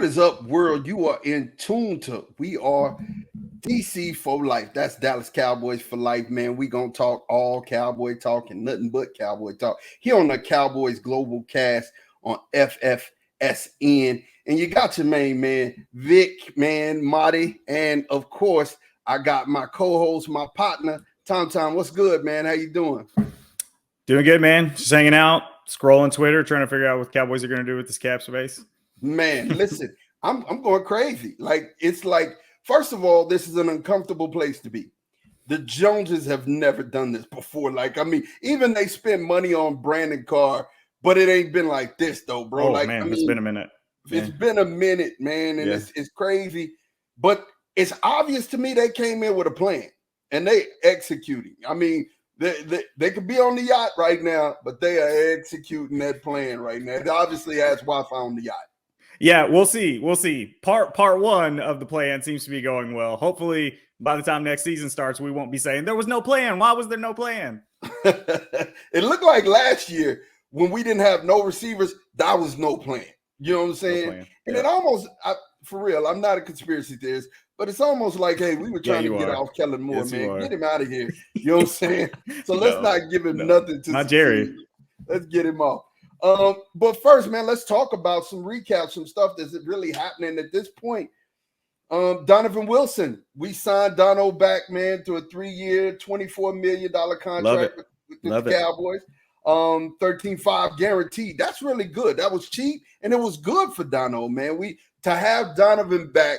is up, world? You are in tune to We Are DC for Life. That's Dallas Cowboys for life, man. We gonna talk all Cowboy talk and nothing but Cowboy talk here on the Cowboys Global Cast on FFSN. And you got your main man, Vic, man, Marty, and of course, I got my co-host, my partner, Tom. What's good, man? How you doing? Doing good, man. Just hanging out, scrolling Twitter, trying to figure out what the Cowboys are going to do with this cap space. Man, listen, I'm going crazy. It's like, first of all, this is an uncomfortable place to be. The Joneses have never done this before. Even they spent money on Brandon Carr, but it ain't been like this though, bro. It's been a minute. It's been a minute, man, and it's crazy. But it's obvious to me they came in with a plan and they executing. I mean, they could be on the yacht right now, but they are executing that plan right now. It obviously has Wi-Fi on the yacht. Yeah, we'll see. We'll see. Part one of the plan seems to be going well. Hopefully, by the time next season starts, we won't be saying there was no plan. Why was there no plan? It looked like last year when we didn't have no receivers, that was no plan. You know what I'm saying? No, and it almost, for real, I'm not a conspiracy theorist, but it's almost like, hey, we were trying to get off Kellen Moore, man. Get him out of here. You know what I'm saying? So let's not give him nothing to not Jerry. Let's get him off. But first, man, let's talk about some recaps, some stuff that's really happening at this point. Donovan Wilson, we signed Dono back, man, to a 3-year, $24 million contract with the Cowboys. 13.5 guaranteed. That's really good. That was cheap, and it was good for Dono, man. To have Donovan back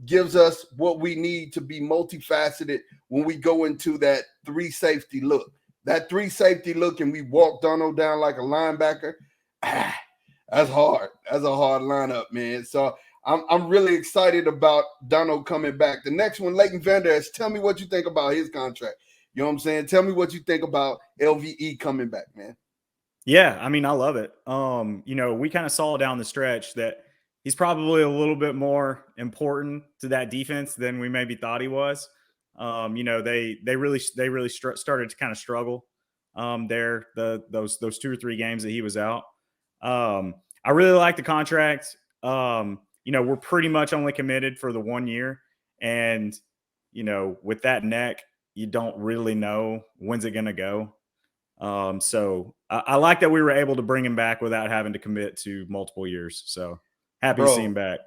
gives us what we need to be multifaceted when we go into that 3 safety look. That 3 safety look, and we walk Dono down like a linebacker. That's hard. That's a hard lineup, man. So I'm really excited about Dono coming back. The next one, Leighton Vander Esch. Tell me what you think about his contract. You know what I'm saying? Tell me what you think about LVE coming back, man. Yeah, I mean, I love it. We kind of saw down the stretch that he's probably a little bit more important to that defense than we maybe thought he was. They really started to kind of struggle there. Those 2 or 3 games that he was out. I really like the contract. We're pretty much only committed for the 1 year, and with that neck, you don't really know when's it going to go. So I like that we were able to bring him back without having to commit to multiple years. So happy to see him back.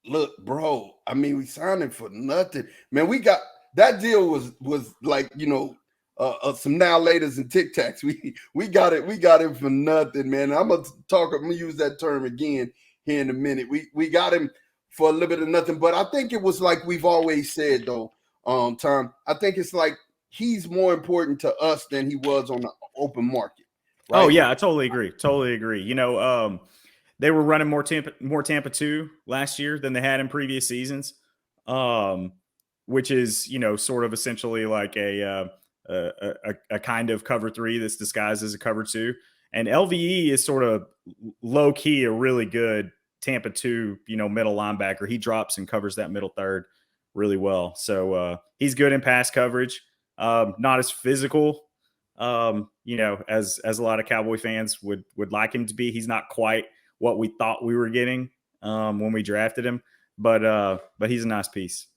Look, bro, I mean, we signed him for nothing, man. We got that deal was like, some now laters and Tic Tacs. We got him for nothing, man. I'm gonna use that term again here in a minute. We got him for a little bit of nothing, but I think it was like we've always said though, Tom. I think it's like he's more important to us than he was on the open market. Right? Oh yeah, I totally agree. They were running more Tampa 2 last year than they had in previous seasons, which is sort of essentially like a kind of cover 3 that's disguised as a cover 2. And LVE is sort of low key a really good Tampa 2 middle linebacker. He drops and covers that middle third really well. So he's good in pass coverage. Not as physical, as a lot of Cowboy fans would like him to be. He's not quite what we thought we were getting when we drafted him, but he's a nice piece.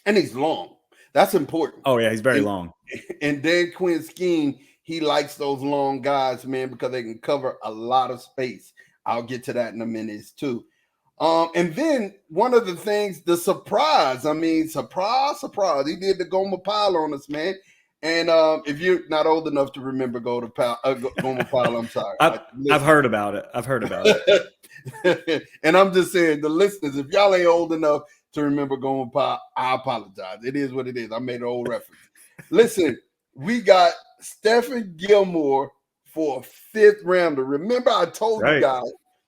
And he's long. That's important. Oh yeah, he's very long. And Dan Quinn's scheme, he likes those long guys, man, because they can cover a lot of space. I'll get to that in a minute too. And then one of the things, the surprise. I mean, surprise. He did the Goma Pile on us, man. And if you're not old enough to remember Goma Pile, I'm sorry. I've heard about it. And I'm just saying, the listeners, if y'all ain't old enough to remember Goma Pile, I apologize. It is what it is. I made an old reference. Listen, we got Stephen Gilmore for a 5th rounder. Remember, I told you guys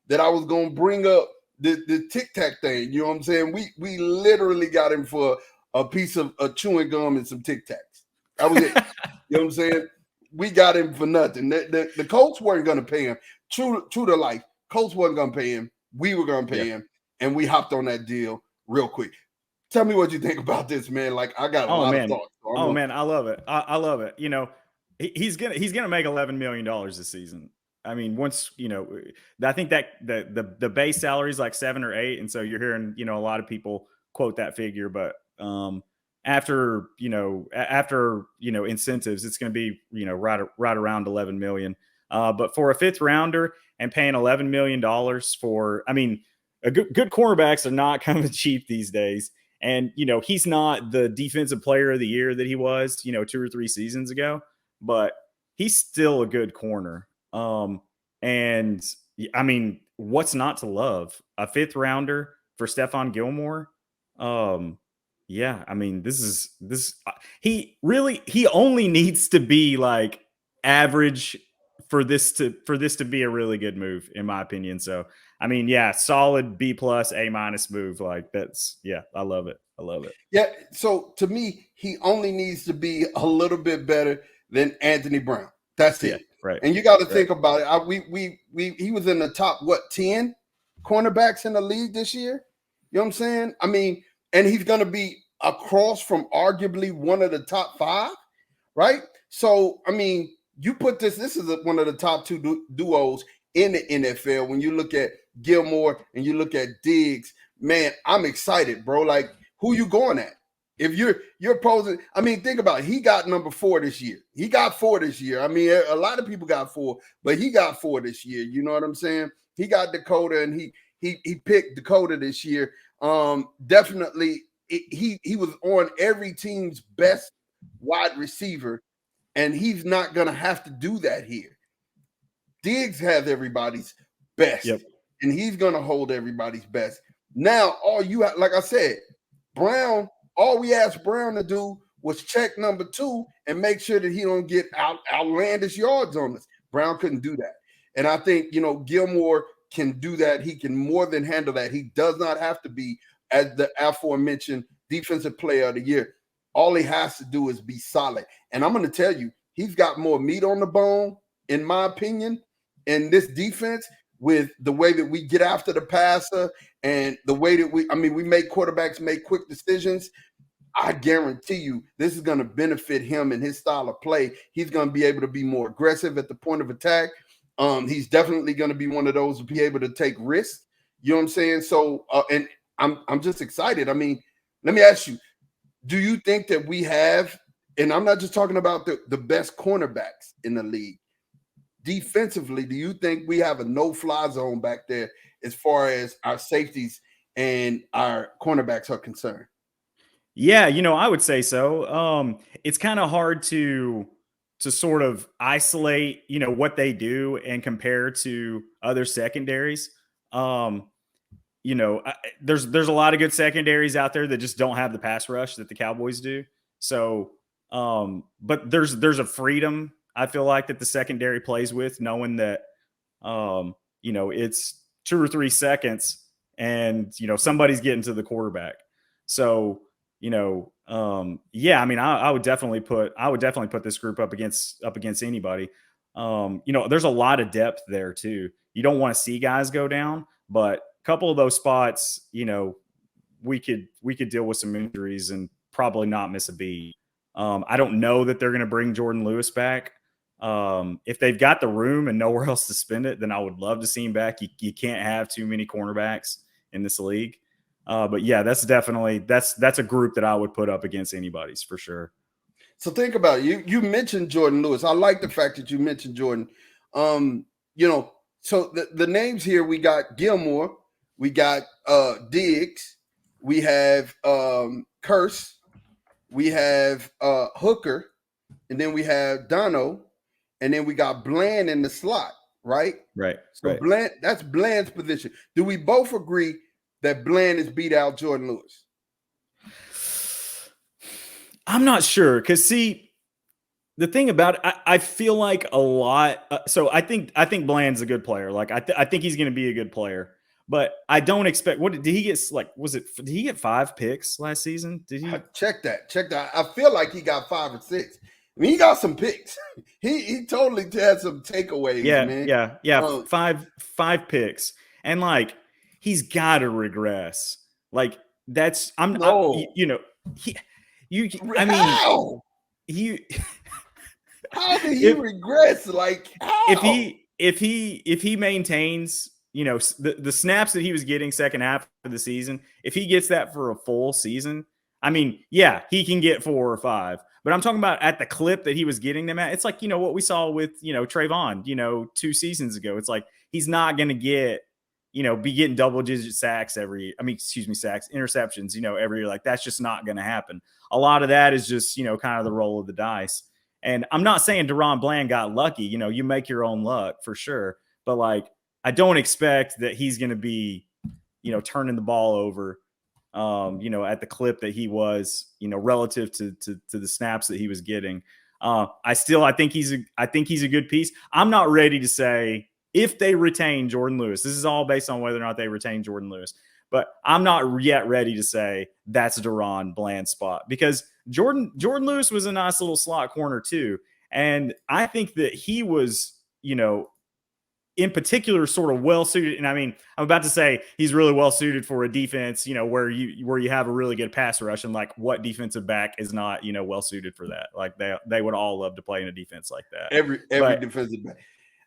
that I was going to bring up the Tic Tac thing. You know what I'm saying? We literally got him for a piece of chewing gum and some Tic Tacs. That was it. You know what I'm saying? We got him for nothing. The Colts weren't going to pay him. True to life. Colts wasn't going to pay him. We were going to pay him, and we hopped on that deal real quick. Tell me what you think about this, man. Like, I got a lot of thoughts. Man, I love it. I love it. He's gonna make $11 million this season. I mean, once, I think that the base salary is like 7 or 8. And so you're hearing, a lot of people quote that figure, but after incentives, it's going to be, right around 11 million. But for a 5th rounder and paying $11 million for, I mean, good cornerbacks are not kind of cheap these days. And, he's not the defensive player of the year that he was, 2 or 3 seasons ago, but he's still a good corner. And I mean, what's not to love? A 5th rounder for Stephon Gilmore. Yeah, I mean, he only needs to be like average for this to be a really good move, in my opinion. So, I mean, yeah, solid B+, A- move. Like I love it. I love it. Yeah. So to me, he only needs to be a little bit better than Anthony Brown. That's it. Yeah, right. And you got to think about it. He was in the top 10 cornerbacks in the league this year. You know what I'm saying? I mean, and he's going to be across from arguably one of the top 5, right? So, I mean, you put this is one of the top 2 duos in the NFL. When you look at Gilmore and you look at Diggs, man, I'm excited, bro. Like, who you going at? If you're posing, I mean, think about it. He got number 4 this year. He got 4 this year. I mean, a lot of people got 4, but he got 4 this year. You know what I'm saying? He got Dakota, and he picked Dakota this year. Definitely, he was on every team's best wide receiver, and he's not gonna have to do that here. Diggs has everybody's best, and he's gonna hold everybody's best. Now, all you have, like I said, Brown. All we asked Brown to do was check number 2 and make sure that he don't get outlandish yards on us. Brown couldn't do that. And I think, Gilmore can do that. He can more than handle that. He does not have to be, as the aforementioned, defensive player of the year. All he has to do is be solid. And I'm going to tell you, he's got more meat on the bone, in my opinion, in this defense, with the way that we get after the passer and the way that we make quarterbacks make quick decisions. I guarantee you this is going to benefit him and his style of play. He's going to be able to be more aggressive at the point of attack. He's definitely going to be one of those to be able to take risks. You know what I'm saying? So, and I'm just excited. I mean, let me ask you, do you think that we have, and I'm not just talking about the best cornerbacks in the league, defensively, do you think we have a no-fly zone back there as far as our safeties and our cornerbacks are concerned? Yeah, I would say so. It's kind of hard to sort of isolate, what they do and compare to other secondaries. There's a lot of good secondaries out there that just don't have the pass rush that the Cowboys do. So, but there's a freedom, I feel like, that the secondary plays with, knowing that, it's 2 or 3 seconds and, somebody's getting to the quarterback. So, I mean, I would definitely put this group up against anybody. There's a lot of depth there too. You don't want to see guys go down, but a couple of those spots, we could deal with some injuries and probably not miss a beat. I don't know that they're going to bring Jordan Lewis back. If they've got the room and nowhere else to spend it, then I would love to see him back. You can't have too many cornerbacks in this league. But yeah, that's definitely that's a group that I would put up against anybody's for sure. So think about it. You mentioned Jordan Lewis. I like the fact that you mentioned Jordan. So the names here, we got Gilmore, we got Diggs, we have Curse, we have Hooker, and then we have Dono, and then we got Bland in the slot, right? Right. So right. Bland, that's Bland's position. Do we both agree that Bland has beat out Jordan Lewis? I'm not sure, because see, the thing about it, I feel like a lot. So I think Bland's a good player. Like I think he's going to be a good player, but I don't expect. What did he get? Like, did he get 5 picks last season? Did he? Check that. I feel like he got 5 or 6. I mean, he got some picks. He totally had some takeaways. Yeah, man. Yeah. 5 picks, and like he's got to regress. Like that's I mean, how did he regress? Like how? if he maintains, the snaps that he was getting second half of the season, if he gets that for a full season, I mean, yeah, he can get 4 or 5. But I'm talking about at the clip that he was getting them at. It's like, what we saw with, Trayvon, 2 seasons ago. It's like he's not going to get, be getting double-digit sacks sacks, interceptions, every year. Like, that's just not going to happen. A lot of that is just, kind of the roll of the dice. And I'm not saying Deron Bland got lucky. You make your own luck for sure. But, like, I don't expect that he's going to be, turning the ball over, at the clip that he was, relative to the snaps that he was getting. I think he's a good piece. I'm not ready to say if they retain Jordan Lewis. This is all based on whether or not they retain Jordan Lewis. But I'm not yet ready to say that's Deron Bland's spot, because Jordan Lewis was a nice little slot corner too. And I think that he was, in particular, sort of well suited. And I mean, I'm about to say he's really well suited for a defense, where you have a really good pass rush, and like, what defensive back is not, well suited for that? Like, they would all love to play in a defense like that. Every defensive back.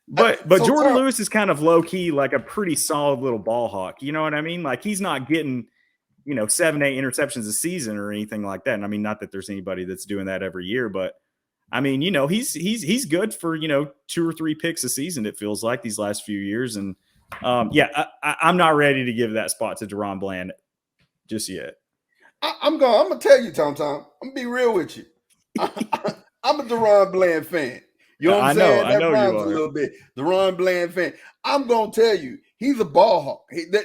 But so Jordan Lewis is kind of low key, like a pretty solid little ball hawk. You know what I mean? Like, he's not getting, 7-8 interceptions a season or anything like that. And I mean, not that there's anybody that's doing that every year, but I mean, he's good for, 2 or 3 picks a season. It feels like these last few years. And I'm not ready to give that spot to Deron Bland just yet. I'm going to tell you, Tom, I'm going to be real with you. I'm a Deron Bland fan. You know what I'm saying? I know you are. A little bit. Deron Bland fan. I'm going to tell you, he's a ball hawk.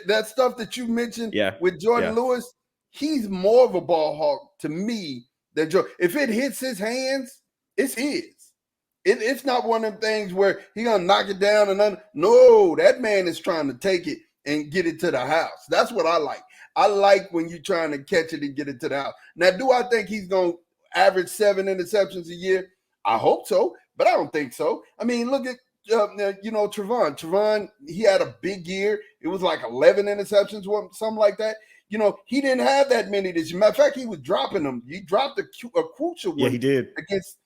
That stuff that you mentioned with Jordan Lewis, he's more of a ball hawk to me than Jordan. If it hits his hands, it's his. It's not one of them things where he's going to knock it down. No, that man is trying to take it and get it to the house. That's what I like. I like when you're trying to catch it and get it to the house. Now, do I think he's going to average 7 interceptions a year? I hope so, but I don't think so. I mean, look at, Trayvon. Trayvon, he had a big year. It was like 11 interceptions, something like that. He didn't have that many this year. Matter of fact, he was dropping them. He dropped a crucial one. Yeah, he did. Against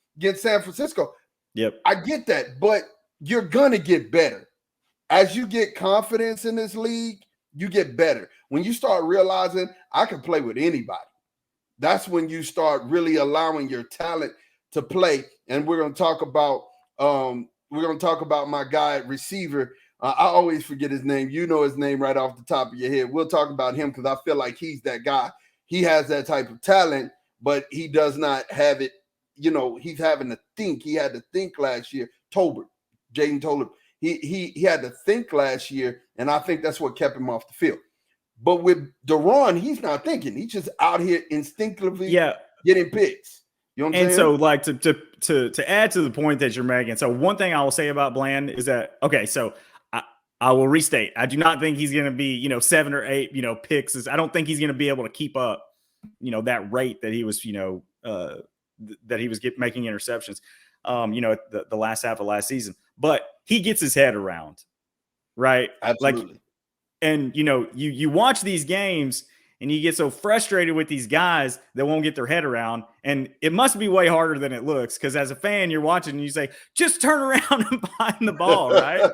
San Francisco. Yep. I get that, but you're going to get better. As you get confidence in this league, you get better. When you start realizing I can play with anybody, that's when you start really allowing your talent to play. And we're going to talk about my guy receiver. I always forget his name. You know his name right off the top of your head. We'll talk about him because I feel like he's that guy. He has that type of talent, but he does not have it. He's having to think. He had to think last year. Jaden Tolbert. He had to think last year, and I think that's what kept him off the field. But with Deron, he's not thinking. He's just out here instinctively getting picks. You know what I'm saying? And so, like, to add to the point that you're making, so one thing I will say about Bland is that, okay, so I will restate. I do not think he's going to be, 7 or 8, picks. I don't think he's going to be able to keep up, that rate that he was, that he was making interceptions, at the last half of last season. But he gets his head around, right? Absolutely. Like, and, you watch these games and you get so frustrated with these guys that won't get their head around. And it must be way harder than it looks, because as a fan, you're watching and you say, just turn around and find the ball, right?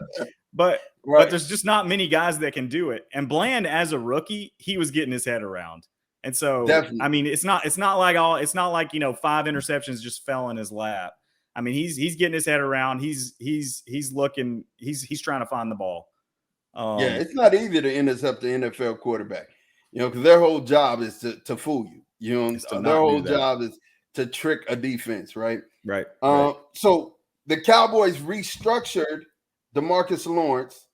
But there's just not many guys that can do it. And Bland, as a rookie, he was getting his head around. And so, definitely. I mean, it's not like 5 interceptions just fell in his lap. I mean, he's getting his head around. He's looking, he's trying to find the ball. It's not easy to intercept the NFL quarterback, because their whole job is to fool you. Their whole job is to trick a defense, right? Right. So the Cowboys restructured DeMarcus Lawrence,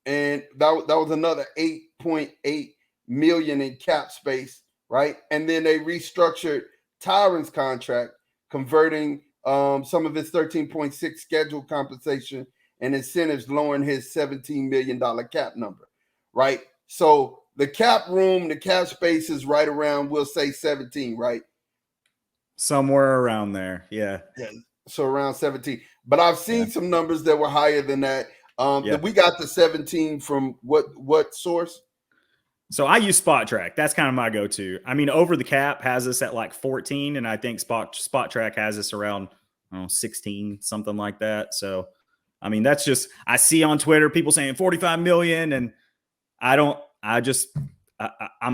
and that was another $8.8 million in cap space, right? And then they restructured Tyron's contract, converting some of his $13.6 scheduled compensation and incentives, lowering his $17 million cap number, right? So the cap room, the cap space is right around, we'll say 17, right? Somewhere around there, yeah. So around 17. But I've seen some numbers that were higher than that. We got the 17 from what source? So I use Spot Track. That's kind of my go-to. I mean, Over the Cap has us at like 14, and I think Spot Track has us around 16, something like that. So I mean, that's just, I see on Twitter people saying 45 million, and I'm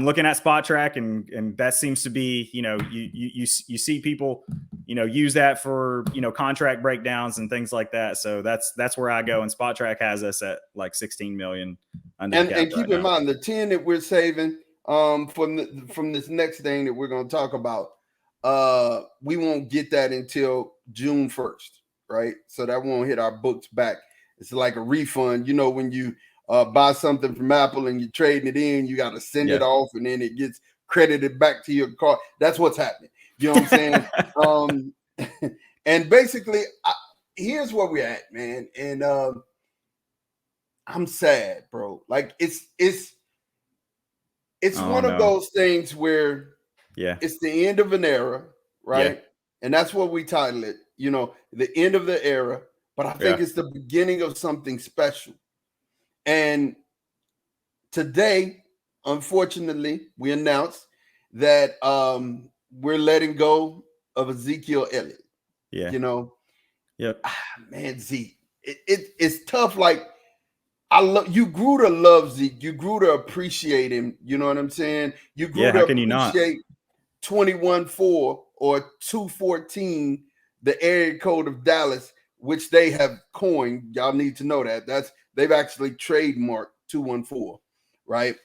looking at Spot Track, and that seems to be, you see people, use that for, contract breakdowns and things like that. So that's where I go. And Spot Track has us at like 16 million under the cap And keep right in now. mind the 10 that we're saving from this next thing that we're going to talk about. We won't get that until June 1st, right? So that won't hit our books back. It's like a refund. When you buy something from Apple and you're trading it in, you got to send it off, and then it gets credited back to your card. That's what's happening. You know what I'm saying? And basically, here's where we're at, man. And I'm sad, bro. Like it's one of those things where it's the end of an era, right? Yeah. And that's what we title it, the end of the era. But I think it's the beginning of something special. And today, unfortunately, we announced that we're letting go of Ezekiel Elliott. Yeah. Man, Zeke, it's tough. Like, you grew to love Zeke. You grew to appreciate him. You know what I'm saying? You grew to appreciate 21-4 or 214, the area code of Dallas, which they have coined. Y'all need to know that. They've actually trademarked 214, right?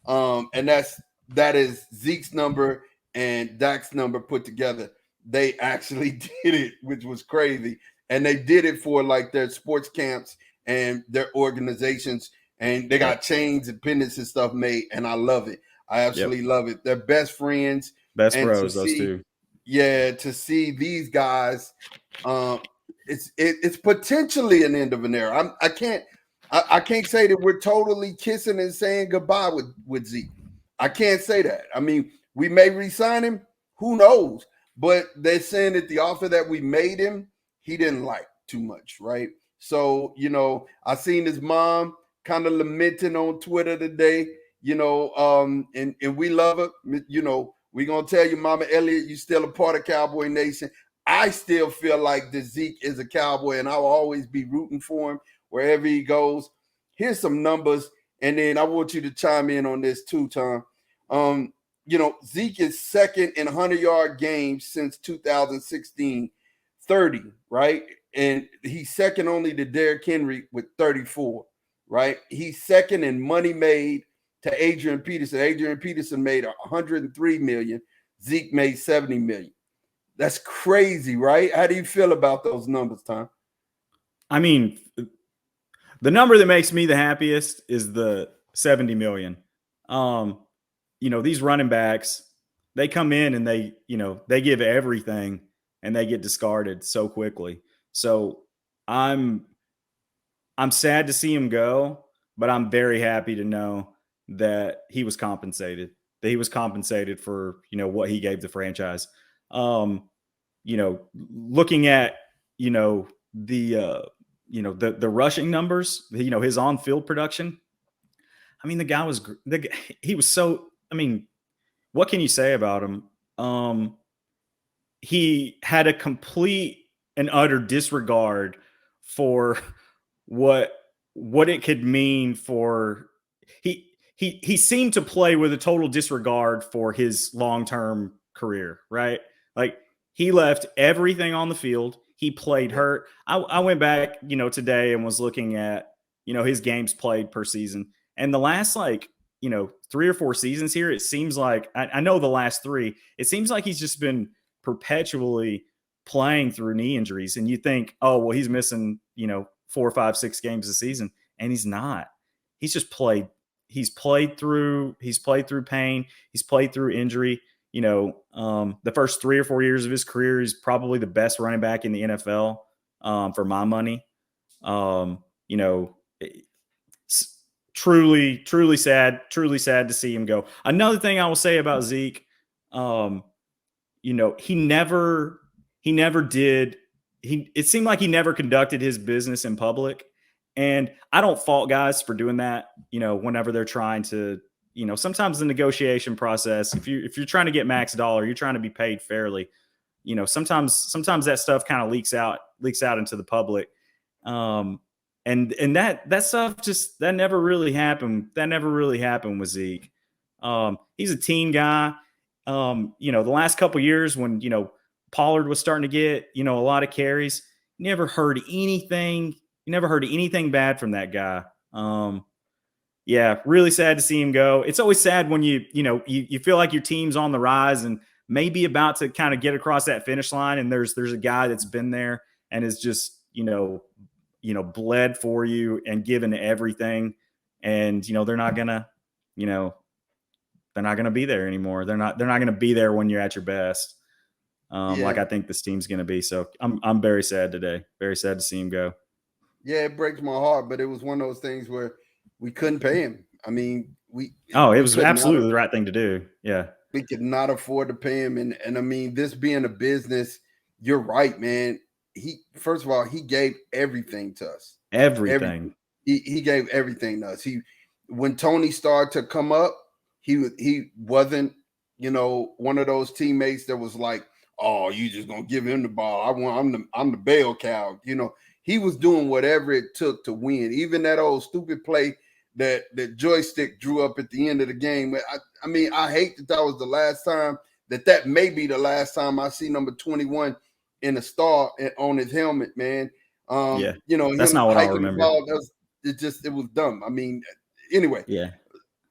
And that is Zeke's number and Dak's number put together. They actually did it, which was crazy. And they did it for like their sports camps and their organizations, and they got chains and pendants and stuff made, and I love it. I absolutely love it. They're best friends, best bros, those two. Yeah, to see these guys, it's potentially an end of an era. I can't say that we're totally kissing and saying goodbye with Zeke. I can't say that. I mean, we may re-sign him, who knows? But they're saying that the offer that we made him, he didn't like too much, right? So, I seen his mom kind of lamenting on Twitter today, and we love her. We're going to tell you, Mama Elliott, you're still a part of Cowboy Nation. I still feel like that Zeke is a Cowboy, and I'll always be rooting for him wherever he goes. Here's some numbers, and then I want you to chime in on this too, Tom. Zeke is second in 100-yard games since 2016, 30, right? And he's second only to Derrick Henry with 34, right? He's second in money made to Adrian Peterson. Adrian Peterson made 103 million. Zeke made 70 million. That's crazy, right? How do you feel about those numbers, Tom? I mean, the number that makes me the happiest is the 70 million. These running backs, they come in and they give everything and they get discarded so quickly. So I'm sad to see him go, but I'm very happy to know that he was compensated. That he was compensated for what he gave the franchise. Looking at the rushing numbers, his on-field production. I mean, he was so. I mean, what can you say about him? He had a complete and utter disregard for what it could mean for he seemed to play with a total disregard for his long-term career, right? Like, he left everything on the field. He played hurt. I went back, today and was looking at, his games played per season. And the last 3 or 4 seasons here, it seems like, I know the last 3, it seems like he's just been perpetually playing through knee injuries. And you think, oh, well, he's missing, 4, 5, 6 games a season. And he's not. He's just played. He's played through pain. He's played through injury. The first 3 or 4 years of his career, he's probably the best running back in the NFL for my money. Truly sad to see him go. Another thing I will say about Zeke, he never did. It seemed like he never conducted his business in public. And I don't fault guys for doing that, whenever they're trying to, sometimes the negotiation process, if you're trying to get max dollar, you're trying to be paid fairly, sometimes that stuff kind of leaks out into the public. And that stuff that never really happened. That never really happened with Zeke. He's a team guy. The last couple years when Pollard was starting to get a lot of carries, never heard anything. You never heard anything bad from that guy. Yeah, really sad to see him go. It's always sad when you feel like your team's on the rise and maybe about to kind of get across that finish line, and there's a guy that's been there and is just bled for you and given everything, and they're not gonna be there anymore. They're not gonna be there when you're at your best. Like I think this team's gonna be. So I'm very sad today. Very sad to see him go. Yeah, it breaks my heart, but it was one of those things where we couldn't pay him. I mean, it was absolutely the right thing to do. Yeah. We could not afford to pay him. And I mean, this being a business, you're right, man. First of all, he gave everything to us. Everything. He gave everything to us. When Tony started to come up, he wasn't, one of those teammates that was like, oh, you just gonna give him the ball. I'm the bell cow. He was doing whatever it took to win. Even that old stupid play that joystick drew up at the end of the game. I mean, I hate that was the last time that may be the last time I see number 21 in a star on his helmet, man. That's not what I remember. It was dumb. I mean, anyway. Yeah.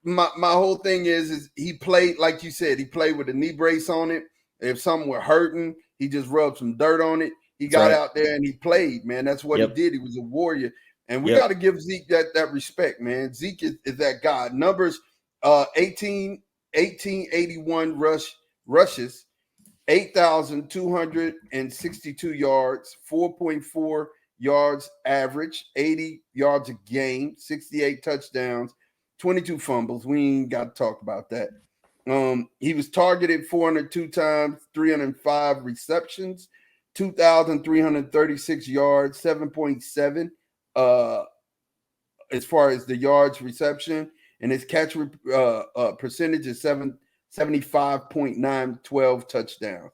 My whole thing is he played, like you said, he played with a knee brace on it. If something were hurting, he just rubbed some dirt on it. He got out there and he played, man. That's what he did. He was a warrior. And we got to give Zeke that respect, man. Zeke is that guy. Numbers 1881 rushes, 8,262 yards, 4.4 yards average, 80 yards a game, 68 touchdowns, 22 fumbles. We ain't got to talk about that. He was targeted 402 times, 305 receptions, 2,336 yards, 7.7 as far as the yards reception, and his catch percentage is 75.9, 12 touchdowns.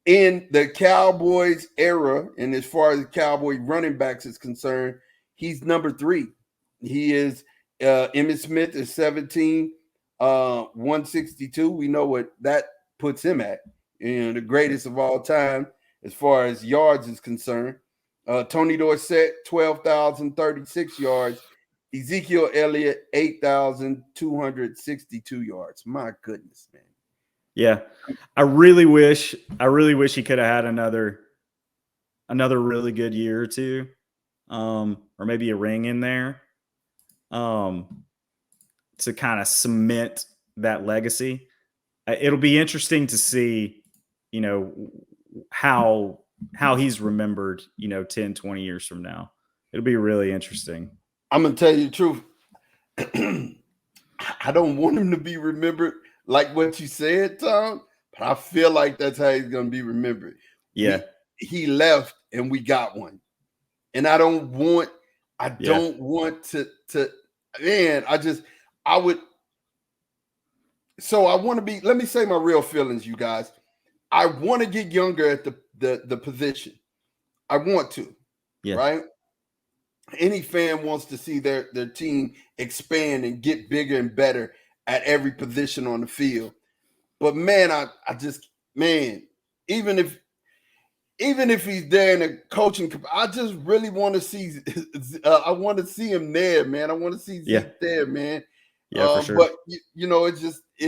In the Cowboys era, and as far as the Cowboy running backs is concerned, he's number 3. He is Emmitt Smith is 17, 162. We know what that puts him at. The greatest of all time as far as yards is concerned. Tony Dorsett, 12,036 yards. Ezekiel Elliott, 8,262 yards. My goodness, man. Yeah. I really wish he could have had another really good year or two. Or maybe a ring in there. To kind of cement that legacy. It'll be interesting to see, how he's remembered, 10, 20 years from now. It'll be really interesting. I'm going to tell you the truth. I don't want him to be remembered like what you said, Tom, but I feel like that's how he's going to be remembered. Yeah. He left and we got one. And I don't want to man, I want to be, let me say my real feelings, you guys. I want to get younger at the position. I want to, right? Any fan wants to see their team expand and get bigger and better at every position on the field. But man, even if he's there in a coaching, I just really want to see. I want to see him there, man. I want to see Zeke there, man. Yeah, for sure. But it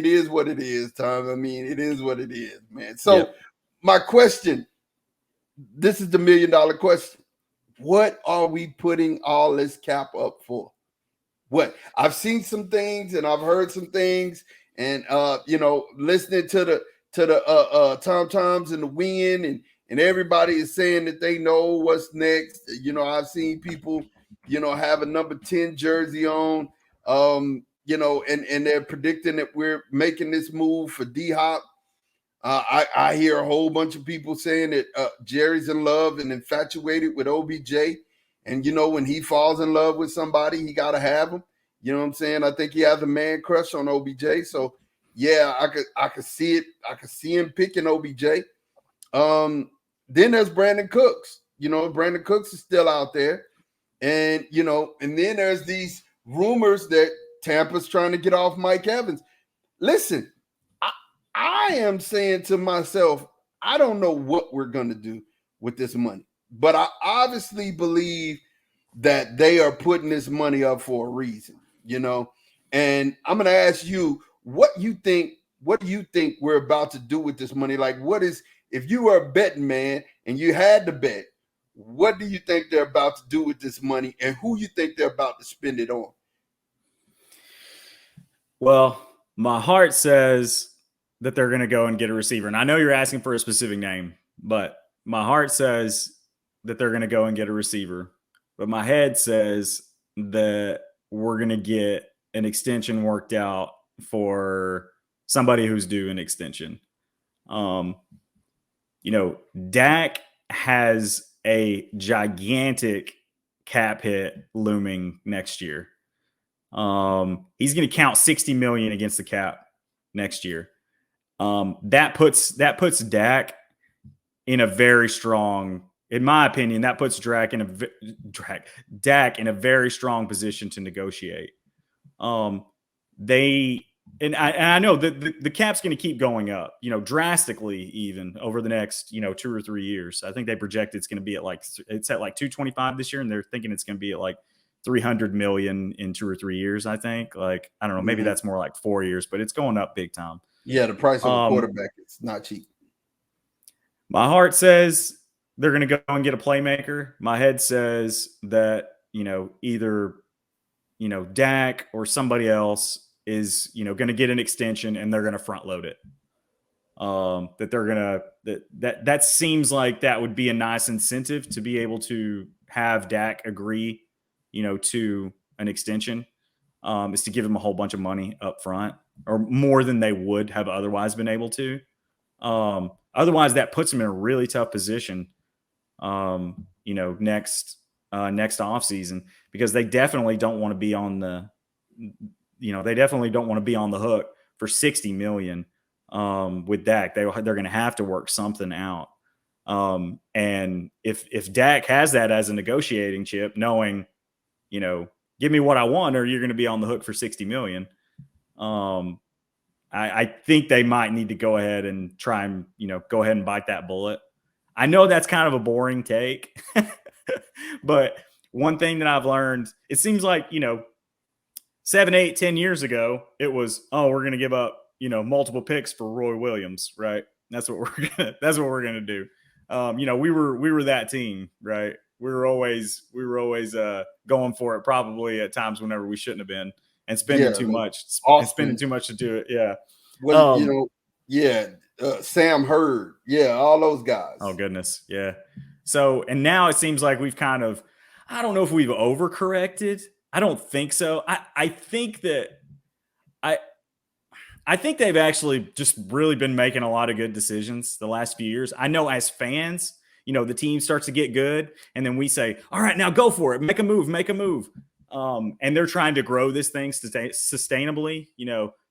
is what it is, Tom. I mean, it is what it is, man. So my question, this is the $1 million question. What are we putting all this cap up for? What? I've seen some things and I've heard some things, and listening to the Tom Toms and the Win, and everybody is saying that they know what's next. I've seen people, have a number 10 jersey on, and they're predicting that we're making this move for D-Hop. I hear a whole bunch of people saying that Jerry's in love and infatuated with OBJ. And, when he falls in love with somebody, he got to have him. You know what I'm saying? I think he has a man crush on OBJ. So, yeah, I could see it. I could see him picking OBJ. Then there's Brandon Cooks. Brandon Cooks is still out there. And, and then there's these rumors that Tampa's trying to get off Mike Evans. Listen, I am saying to myself, I don't know what we're going to do with this money, but I obviously believe that they are putting this money up for a reason, and I'm going to ask you, what do you think we're about to do with this money? Like, if you were a betting man and you had to bet, what do you think they're about to do with this money, and who you think they're about to spend it on? Well, my heart says that they're going to go and get a receiver. And I know you're asking for a specific name, but my heart says that they're going to go and get a receiver. But my head says that we're going to get an extension worked out for somebody who's due an extension. Dak has a gigantic cap hit looming next year. He's going to count 60 million against the cap next year. That puts Dak in a very strong, in my opinion, that puts Dak in a very strong position to negotiate. I know that the cap's going to keep going up, drastically even over the next, 2 or 3 years. I think they project it's going to be at it's at 225 this year, and they're thinking it's going to be at 300 million in 2 or 3 years. I think, I don't know, maybe that's more 4 years, but it's going up big time. Yeah, the price of a quarterback is not cheap. My heart says they're going to go and get a playmaker. My head says that, either, Dak or somebody else is, going to get an extension and they're going to front load it. That they're going to, that seems like that would be a nice incentive to be able to have Dak agree, to an extension, is to give him a whole bunch of money up front, or more than they would have otherwise been able to. Otherwise, that puts them in a really tough position, next offseason, because they definitely don't want to be on the, they definitely don't want to be on the hook for 60 million with Dak. They're going to have to work something out. And if Dak has that as a negotiating chip, knowing, give me what I want, or you're going to be on the hook for 60 million. I think they might need to go ahead and try and, go ahead and bite that bullet. I know that's kind of a boring take, but one thing that I've learned, it seems like, 7, 8, 10 years ago, it was, we're going to give up, multiple picks for Roy Williams, right? That's what we're going to do. We were that team, right? We were always going for it, probably at times whenever we shouldn't have been, and spending too much to do it. Yeah. Well, Sam Hurd. Yeah. All those guys. Oh goodness. Yeah. So, and now it seems like we've kind of, I don't know if we've overcorrected. I don't think so. I think that I think they've actually just really been making a lot of good decisions the last few years. I know as fans, the team starts to get good, and then we say, all right, now go for it. Make a move. And they're trying to grow this thing sustainably,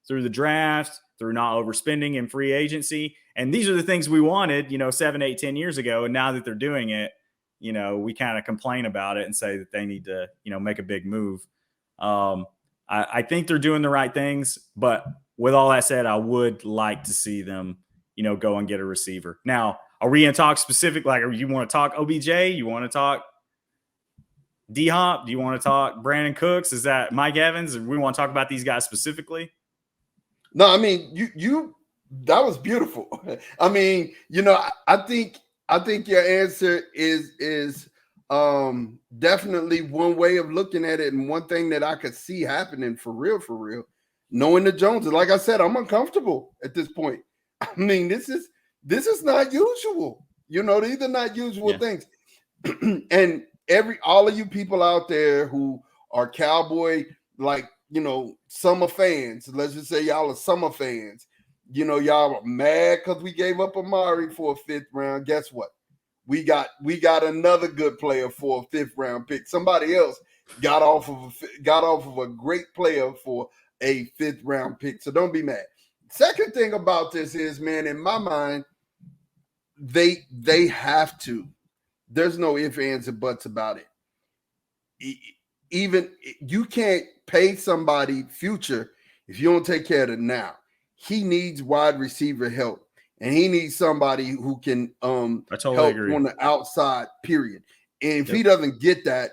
through the draft, through not overspending in free agency. And these are the things we wanted, 7, 8, 10 years ago. And now that they're doing it, we kind of complain about it and say that they need to, make a big move. I think they're doing the right things, but with all that said, I would like to see them, go and get a receiver. Now, are we going to talk specific? You want to talk OBJ? You want to talk D-Hop? Do you want to talk Brandon Cooks? Is that Mike Evans? And we want to talk about these guys specifically? No, I mean, you that was beautiful. I mean, I think your answer is definitely one way of looking at it, and one thing that I could see happening for real, knowing the Joneses. Like I said, I'm uncomfortable at this point. I mean, this is not usual. These are not usual things. And all of you people out there who are Cowboy, summer fans, let's just say y'all are summer fans, y'all are mad because we gave up Amari for a 5th round. Guess what? We got another good player for a 5th round pick. Somebody else got off of a great player for a 5th round pick. So don't be mad. Second thing about this is, man, in my mind, they have to. There's no ifs, ands, and buts about it. even you can't pay somebody future if you don't take care of it now. He needs wide receiver help, and he needs somebody who can I totally help agree. on the outside, period. And if Yep. he doesn't get that,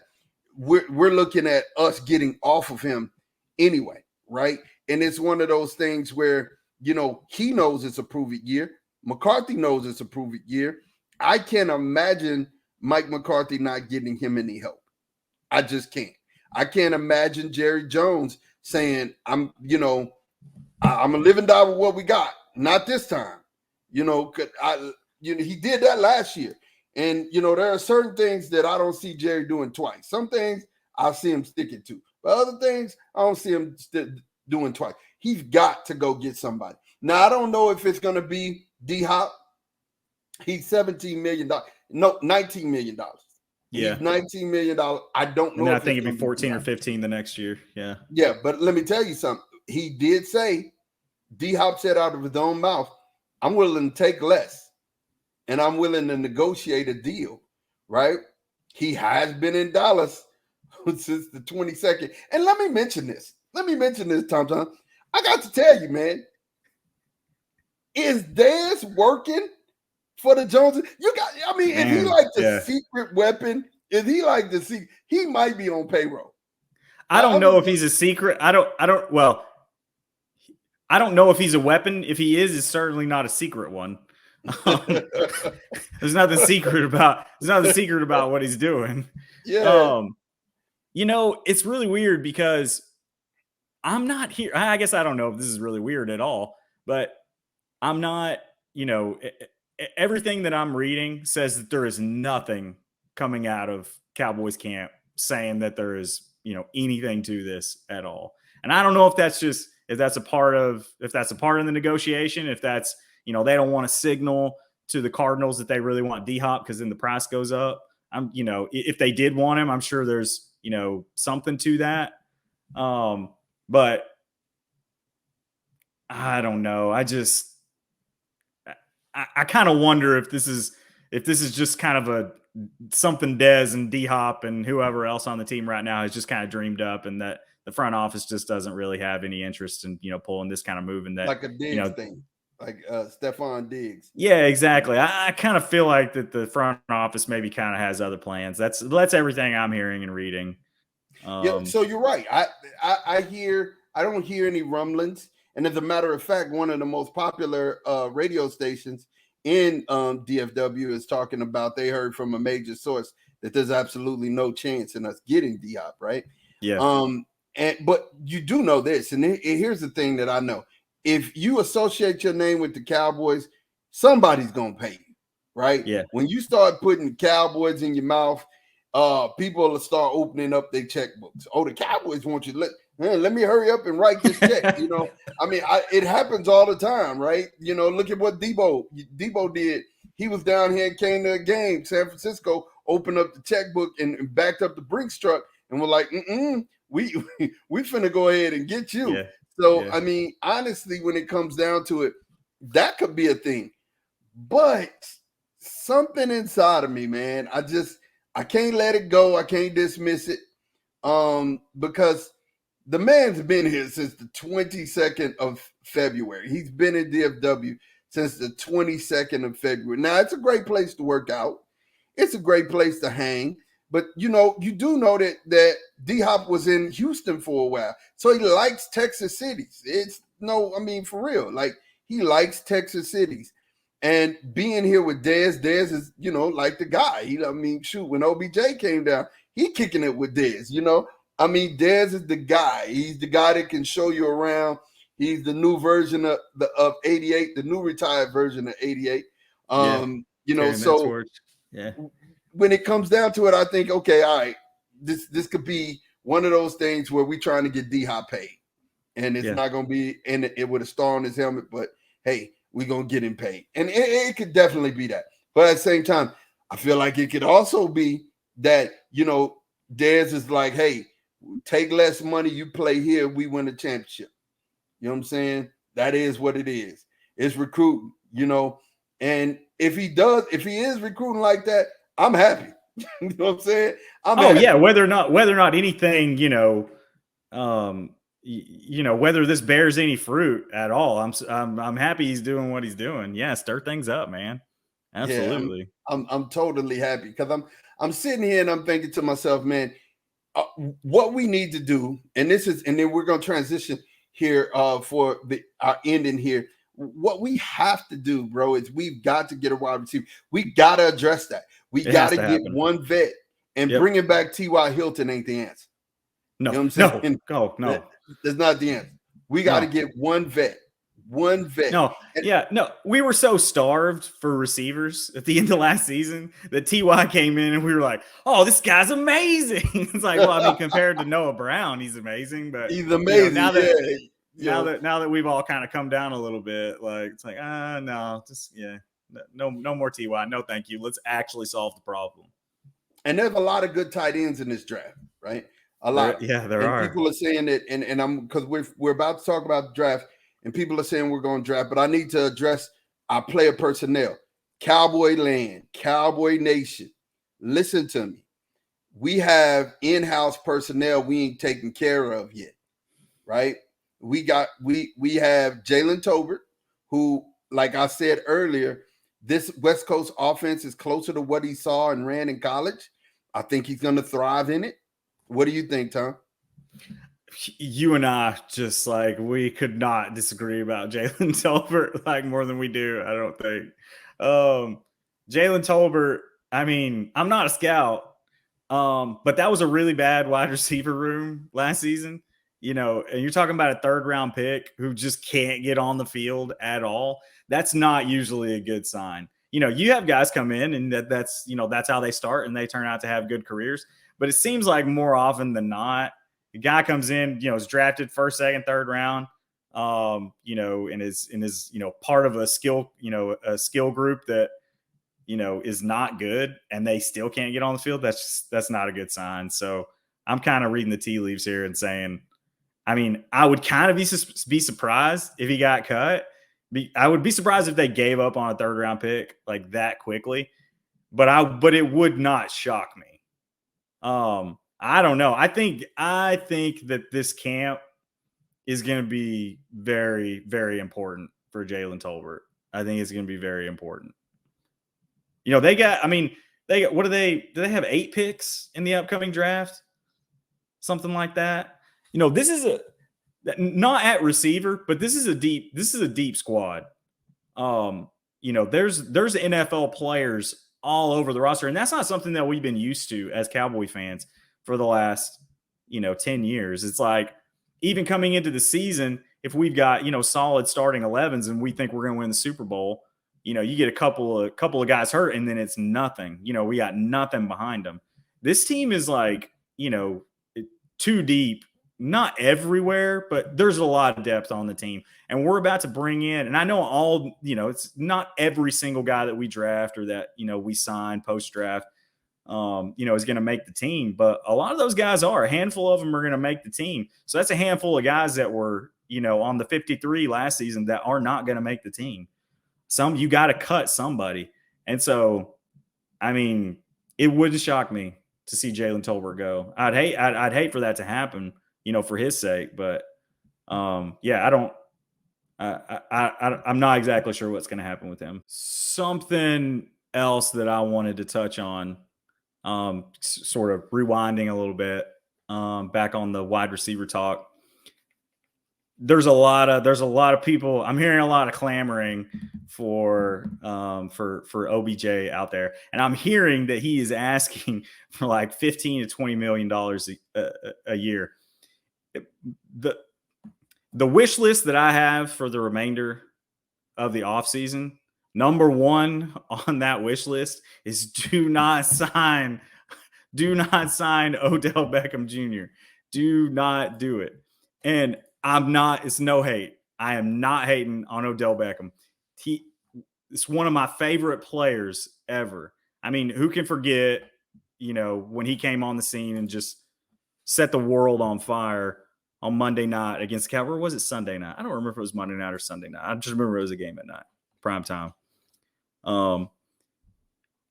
we're looking at us getting off of him anyway, right? And it's one of those things where, you know, he knows it's a prove-it year. McCarthy knows it's a prove-it year. I can't imagine Mike McCarthy not getting him any help. I just can't. I can't imagine Jerry Jones saying, I'm going to live and die with what we got. Not this time. He did that last year. And, there are certain things that I don't see Jerry doing twice. Some things I see him sticking to. But other things, I don't see him doing twice. He's got to go get somebody. Now, I don't know if it's going to be D-Hop. He's $17 million. No, $19 million. Yeah. He's $19 million. I don't know. And I think it'd be 14 or 15 the next year. Yeah. Yeah, but let me tell you something. He did say, D-Hop said out of his own mouth, I'm willing to take less, and I'm willing to negotiate a deal, right? He has been in Dallas since the 22nd. And let me mention this, Tom. I got to tell you, man, is Dez working for the Joneses? Is he like the secret weapon? Is he like the secret? He might be on payroll. I don't know if he's a secret. I don't know if he's a weapon. If he is, it's certainly not a secret one. There's nothing secret about what he's doing. Yeah. It's really weird because I'm not here. I guess I don't know if this is really weird at all, but I'm not, everything that I'm reading says that there is nothing coming out of Cowboys camp saying that there is, anything to this at all. And I don't know if that's a part of the negotiation, if that's, they don't want to signal to the Cardinals that they really want D-Hop because then the price goes up. If they did want him, I'm sure there's, something to that. But I don't know. I kind of wonder if this is just kind of something Dez and D-Hop and whoever else on the team right now has just kind of dreamed up, and that the front office just doesn't really have any interest in, pulling this kind of move. And that, like a Diggs thing, like Stephon Diggs. Yeah, exactly. I kind of feel like that the front office maybe kind of has other plans. That's everything I'm hearing and reading. Yeah, so you're right. I don't hear any rumblings. And as a matter of fact, one of the most popular radio stations in DFW is talking about, they heard from a major source that there's absolutely no chance in us getting D-Hop, right? Yeah. But you do know this, and here's the thing that I know. If you associate your name with the Cowboys, somebody's going to pay you, right? Yeah. When you start putting Cowboys in your mouth, people will start opening up their checkbooks. Oh, the Cowboys want you. Let me hurry up and write this check. It happens all the time, right? Look at what Debo did. He was down here and came to a game, San Francisco, opened up the checkbook and backed up the Brinks truck and were like, we finna go ahead and get you. Yeah. So, yeah. Honestly, when it comes down to it, that could be a thing. But something inside of me, man, I can't let it go. I can't dismiss it because the man's been here since the 22nd of February. He's been in DFW since the 22nd of February. Now, it's a great place to work out. It's a great place to hang. But, you do know that D-Hop was in Houston for a while. So he likes Texas cities. For real. Like, he likes Texas cities. And being here with Dez is, like the guy. When OBJ came down, he kicking it with Dez, Dez is the guy. He's the guy that can show you around. He's the new version of 88, the new retired version of 88. Yeah. When it comes down to it, I think, okay, all right, this could be one of those things where we're trying to get D-Hop paid. And it's not going to be it with a star on his helmet, but hey, we're going to get him paid. And it could definitely be that. But at the same time, I feel like it could also be that, Dez is like, hey, take less money, you play here, we win a championship. You know what I'm saying? That is what it is. It's recruiting, And if he is recruiting like that, I'm happy. You know what I'm saying? Yeah, whether or not anything, whether this bears any fruit at all, I'm happy he's doing what he's doing. Yeah, stir things up, man. Absolutely. Yeah, I'm totally happy because I'm sitting here and I'm thinking to myself, man, what we need to do, and then we're gonna transition here for our ending here. What we have to do, bro, is we've got to get a wide receiver. We got to address that. We got to get happen. one vet, and bringing back T.Y. Hilton ain't the answer. No, you know what I'm saying? No. That's not the answer. We got to get one vet. One vet. No. We were so starved for receivers at the end of last season that T.Y. came in and we were like, "Oh, this guy's amazing." It's like, well, I mean, compared to Noah Brown, he's amazing, but he's amazing. Now that we've all kind of come down a little bit, like it's like, no, just no more T.Y. No, thank you. Let's actually solve the problem. And there's a lot of good tight ends in this draft, right? A lot. There are. People are saying that, and I'm because we're about to talk about the draft, and people are saying we're going to draft, but I need to address our player personnel. Cowboy land, Cowboy Nation. Listen to me. We have in-house personnel we ain't taken care of yet, right? We have Jalen Tolbert, who, like I said earlier, this West Coast offense is closer to what he saw and ran in college. I think he's going to thrive in it. What do you think, Tom? You and I just we could not disagree about Jalen Tolbert more than we do. I don't think. Jalen Tolbert. I mean, I'm not a scout, but that was a really bad wide receiver room last season. And you're talking about a 3rd round pick who just can't get on the field at all. That's not usually a good sign. You have guys come in and that's how they start and they turn out to have good careers. But it seems like more often than not, the guy comes in, is drafted 1st, 2nd, 3rd round, and is part of a skill group that, is not good and they still can't get on the field. That's not a good sign. So I'm kind of reading the tea leaves here and saying, I mean, I would kind of be surprised if he got cut. I would be surprised if they gave up on a 3rd round pick like that quickly, but it would not shock me. I don't know. I think that this camp is going to be very, very important for Jalen Tolbert. I think it's going to be very important. They got what do they have 8 picks in the upcoming draft? Something like that. This is not at receiver, but this is a deep squad. There's NFL players all over the roster, and that's not something that we've been used to as Cowboy fans for the last 10 years. It's like even coming into the season, if we've got solid starting 11s and we think we're going to win the Super Bowl, you get a couple of guys hurt and then it's nothing. We got nothing behind them. This team is too deep. Not everywhere, but there's a lot of depth on the team. And we're about to bring in, and I know it's not every single guy that we draft or that, we sign post-draft, is going to make the team. But a lot of those guys are. A handful of them are going to make the team. So that's a handful of guys that were, on the 53 last season that are not going to make the team. You got to cut somebody. And so, I mean, it wouldn't shock me to see Jalen Tolbert go. I'd hate for that to happen, for his sake, but I'm not exactly sure what's going to happen with him. Something else that I wanted to touch on, sort of rewinding a little bit, back on the wide receiver talk. There's a lot of people. I'm hearing a lot of clamoring for OBJ out there, and I'm hearing that he is asking for like $15 to $20 million a year. The wish list that I have for the remainder of the offseason, number 1 on that wish list is do not sign Odell Beckham Jr. Do not do it. And it's no hate. I am not hating on Odell Beckham. It's one of my favorite players ever. I mean, who can forget, when he came on the scene and just set the world on fire on Monday night against the Cowboys. Or was it Sunday night? I don't remember if it was Monday night or Sunday night. I just remember it was a game at night, prime time.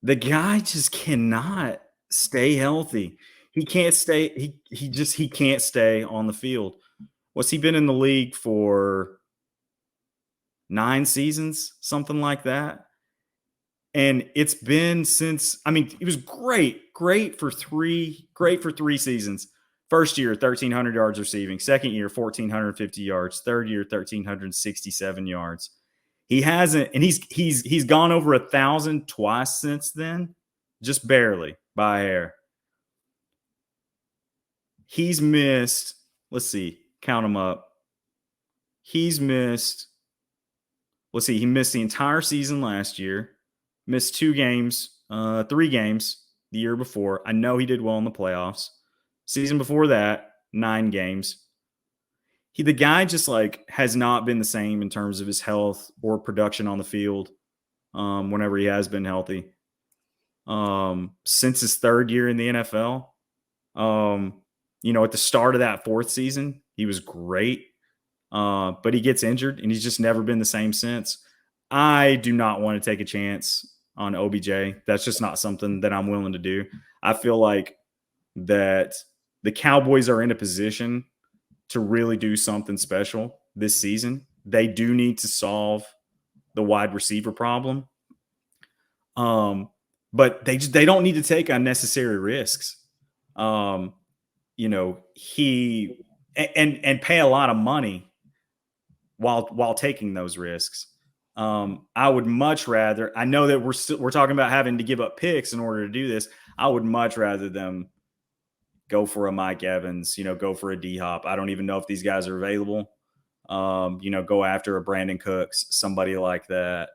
The guy just cannot stay healthy. He can't stay. He can't stay on the field. What's he been in the league for? 9 seasons, something like that. And it's been since, I mean, he was great for three seasons. First year, 1,300 yards receiving. Second year, 1,450 yards. Third year, 1,367 yards. He hasn't, and he's gone over 1,000 twice since then, just barely by a hair. He's missed, let's see, count them up. He's missed, let's see, he missed the entire season last year, missed 3 games the year before. I know he did well in the playoffs. Season before that, 9 games. The guy just like has not been the same in terms of his health or production on the field whenever he has been healthy. Since his 3rd year in the NFL, at the start of that 4th season, he was great. But he gets injured and he's just never been the same since. I do not want to take a chance on OBJ. That's just not something that I'm willing to do. I feel like that the Cowboys are in a position to really do something special this season. They do need to solve the wide receiver problem. But they don't need to take unnecessary risks. And pay a lot of money while taking those risks. I would much rather, I know that we're talking about having to give up picks in order to do this. I would much rather them go for a Mike Evans, go for a D-Hop. I don't even know if these guys are available. Go after a Brandon Cooks, somebody like that.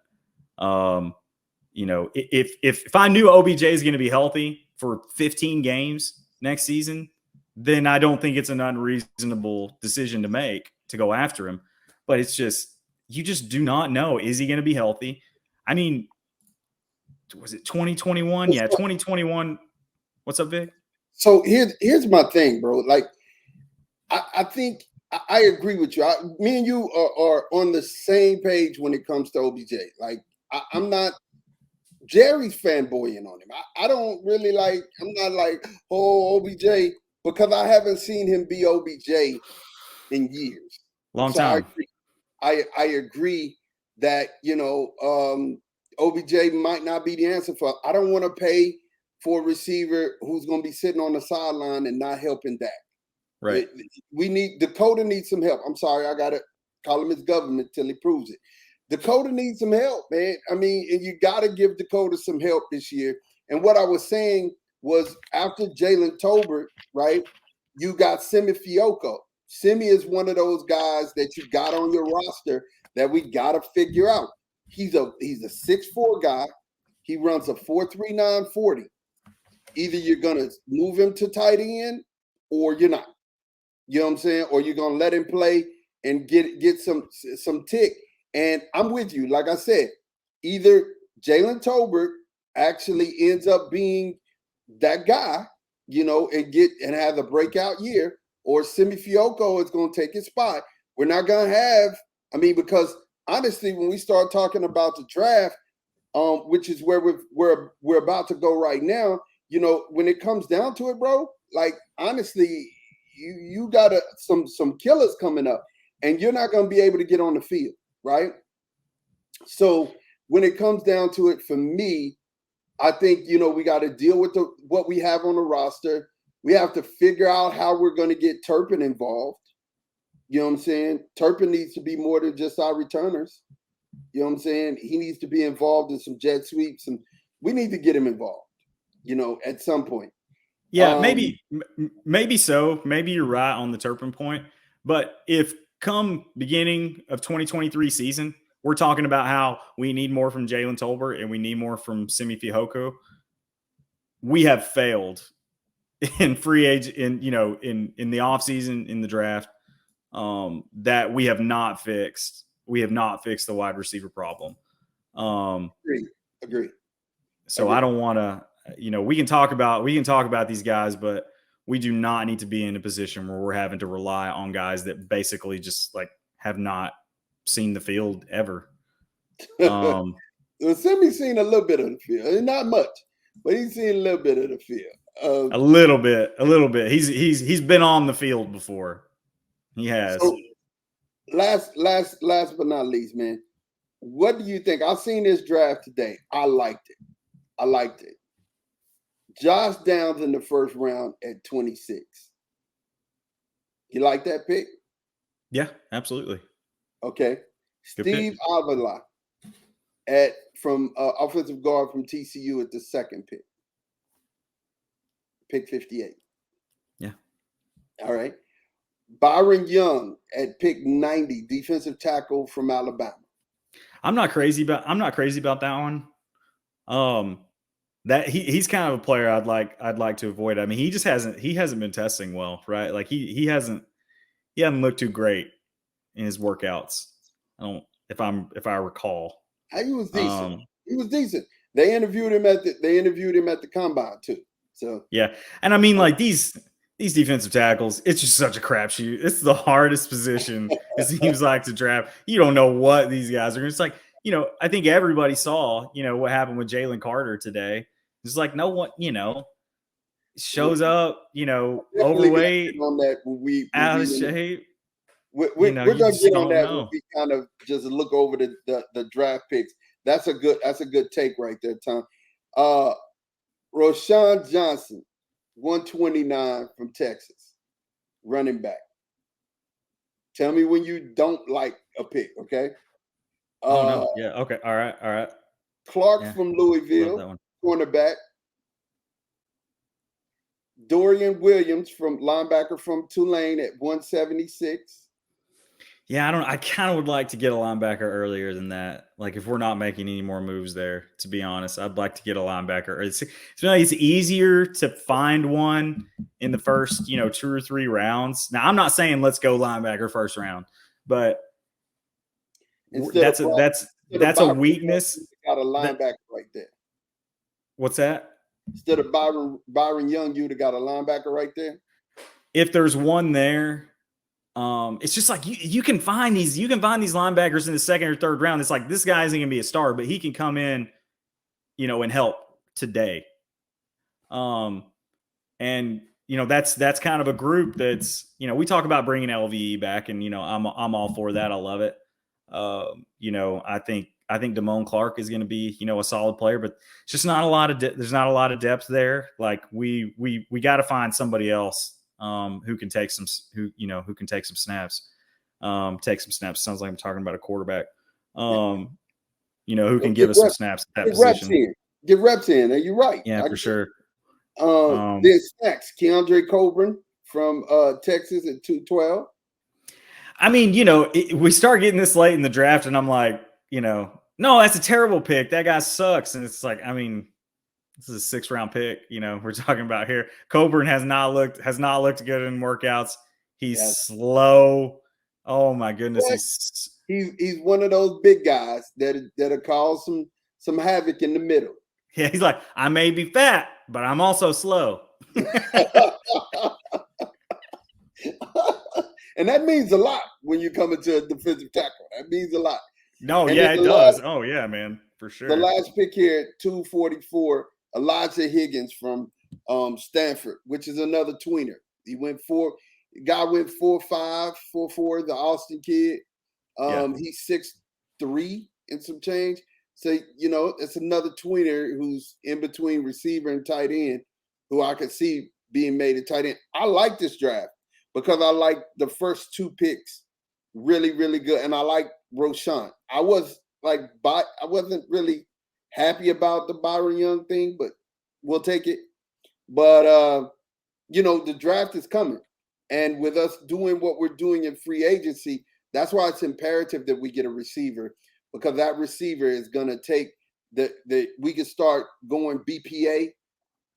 If I knew OBJ is going to be healthy for 15 games next season, then I don't think it's an unreasonable decision to make to go after him. But it's just, you just do not know. Is he going to be healthy? I mean, was it 2021? Yeah, 2021. What's up, Vic? So here's my thing, bro. Like, I think I agree with you. Me and you are on the same page when it comes to OBJ. Like, I'm not Jerry's fanboying on him. I don't really like, I'm not like, oh, OBJ, because I haven't seen him be OBJ in years. Long time. I agree that, OBJ might not be the answer for. I don't want to pay for a receiver who's going to be sitting on the sideline and not helping Dak. Right. Dakota needs some help. I'm sorry, I got to call him his government till he proves it. Dakota needs some help, man. I mean, and you got to give Dakota some help this year. And what I was saying was after Jalen Tolbert, right, you got Simi Fioco. Simi is one of those guys that you got on your roster that we got to figure out. He's a 6'4" guy. He runs a 4.39 40. Either you're going to move him to tight end or you're not. You know what I'm saying? Or you're going to let him play and get some tick. And I'm with you. Like I said, either Jalen Tolbert actually ends up being that guy, and have a breakout year, or Simi Fioco is going to take his spot. We're not going to have, because honestly, when we start talking about the draft, which is where we're about to go right now, when it comes down to it, bro, like honestly, you got some killers coming up, and you're not going to be able to get on the field, right? So when it comes down to it, for me, I think we got to deal with what we have on the roster. We have to figure out how we're going to get Turpin involved. You know what I'm saying? Turpin needs to be more than just our returners. You know what I'm saying? He needs to be involved in some jet sweeps, and we need to get him involved, at some point. Yeah, maybe so. Maybe you're right on the Turpin point. But if come beginning of 2023 season, we're talking about how we need more from Jalen Tolbert and we need more from Simi Fioco, we have failed in free agent, in the offseason, in the draft, that we have not fixed. We have not fixed the wide receiver problem. Agree. So I don't want to, we can talk about these guys, but we do not need to be in a position where we're having to rely on guys that basically just like have not seen the field ever. Simi's seen a little bit of the field, not much, but he's seen a little bit of the field. A little bit. He's been on the field before. He has. So last but not least, man, what do you think? I've seen this draft today. I liked it. Josh Downs in the first round at 26. You like that pick? Yeah, absolutely. Okay. Good Steve pick. Avila from offensive guard from TCU at the second pick. Pick 58. Yeah. All right. Byron Young at pick 90, defensive tackle from Alabama. I'm not crazy about that one. That he's kind of a player I'd like to avoid. I mean, he hasn't been testing well, right? Like he hasn't looked too great in his workouts. If I recall. He was decent. He was decent. They interviewed him at the combine too. So yeah, and I mean, like these defensive tackles, it's just such a crapshoot. It's the hardest position it seems like to draft. You don't know what these guys are. It's like, I think everybody saw, what happened with Jalen Carter today. It's like no one, shows up, overweight, on that when out of shape. We're gonna get on that when we kind of just look over the draft picks. That's a good take right there, Tom. Roshan Johnson, 129 from Texas, running back. Tell me when you don't like a pick, okay? No. Yeah. Okay. All right. Clark from Louisville, cornerback. Dorian Williams from linebacker from Tulane at 176. Yeah, I kind of would like to get a linebacker earlier than that. Like if we're not making any more moves there, to be honest, I'd like to get a linebacker. It's easier to find one in the first, 2 or 3 rounds. Now, I'm not saying let's go linebacker first round, but that's a weakness. Got a linebacker right there. What's that? Instead of Byron Young, you'd have got a linebacker right there. If there's one there, it's just like you can find these linebackers in the second or third round. It's like this guy isn't gonna be a star, but he can come in, and help today. And that's kind of a group that's, we talk about bringing LVE back, and I'm all for that. I love it. I think Damone Clark is going to be, a solid player, but it's just not a lot of there's not a lot of depth there. Like we got to find somebody else who can take some snaps. Take some snaps. Sounds like I'm talking about a quarterback. Who can give us some snaps at that position. Get reps in. Are you right? Yeah, for sure. There's snacks. Keandre Coburn from Texas at 212. I mean, we start getting this late in the draft, and I'm like, no, that's a terrible pick. That guy sucks. And it's like, I mean, this is a 6th round pick, we're talking about here. Coburn has not looked good in workouts. He's slow. Oh my goodness. He's one of those big guys that'll cause some havoc in the middle. Yeah, he's like, I may be fat, but I'm also slow. And that means a lot when you come into a defensive tackle. That means a lot. No, and yeah, it does. Oh, yeah, man, for sure. The last pick here, 244, Elijah Higgins from Stanford, which is another tweener. He went 4'5", 4'4", the Austin kid. He's 6'3" and some change. So, it's another tweener who's in between receiver and tight end who I could see being made a tight end. I like this draft because I like the first 2 picks really, really good. And I like Roshan. I wasn't really happy about the Byron Young thing, but we'll take it. But, the draft is coming. And with us doing what we're doing in free agency, that's why it's imperative that we get a receiver, because that receiver is going to take we can start going BPA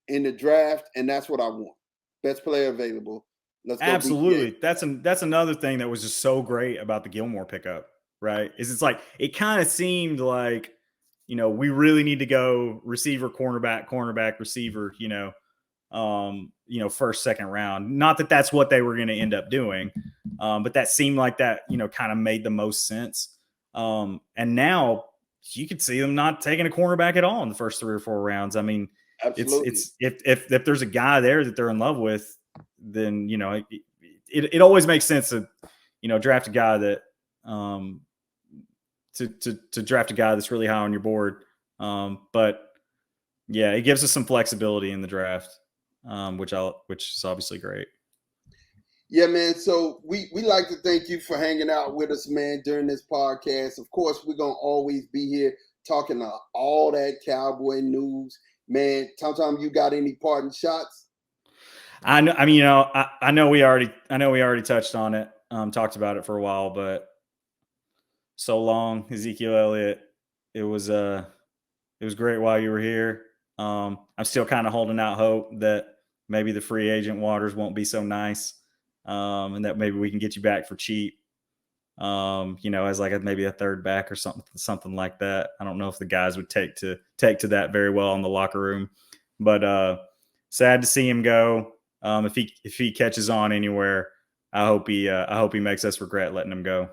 in the draft, and that's what I want. Best player available. Let's go. Absolutely. BPA. That's another thing that was just so great about the Gilmore pickup, right? It's like it kind of seemed like, we really need to go receiver, cornerback, receiver, first, second round. Not that that's what they were going to end up doing, but that seemed like that, kind of made the most sense. And now you could see them not taking a cornerback at all in the first 3 or 4 rounds. I mean, Absolutely. it's if there's a guy there that they're in love with, then it always makes sense to draft a guy that to draft a guy that's really high on your board. But yeah, it gives us some flexibility in the draft, which is obviously great. Yeah, man. So we like to thank you for hanging out with us, man, during this podcast. Of course, we're gonna always be here talking all that Cowboy news, man. Tom, you got any parting shots? I know. I mean, I know we already touched on it, talked about it for a while, but so long, Ezekiel Elliott. It was great while you were here. I'm still kind of holding out hope that maybe the free agent waters won't be so nice, and that maybe we can get you back for cheap. As like maybe a third back or something like that. I don't know if the guys would take to that very well in the locker room, but sad to see him go. If he catches on anywhere, I hope he makes us regret letting him go.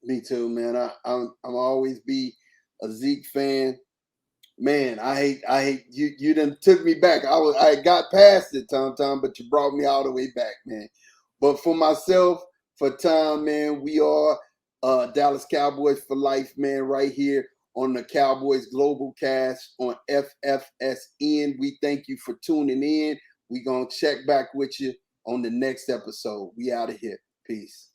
Me too, man. I'm always be a Zeke fan. Man, I hate you. You done took me back. I got past it, Tom, but you brought me all the way back, man. But for myself, for Tom, man, we are Dallas Cowboys for life, man. Right here on the Cowboys Global Cast on FFSN. We thank you for tuning in. We gonna check back with you on the next episode. We out of here. Peace.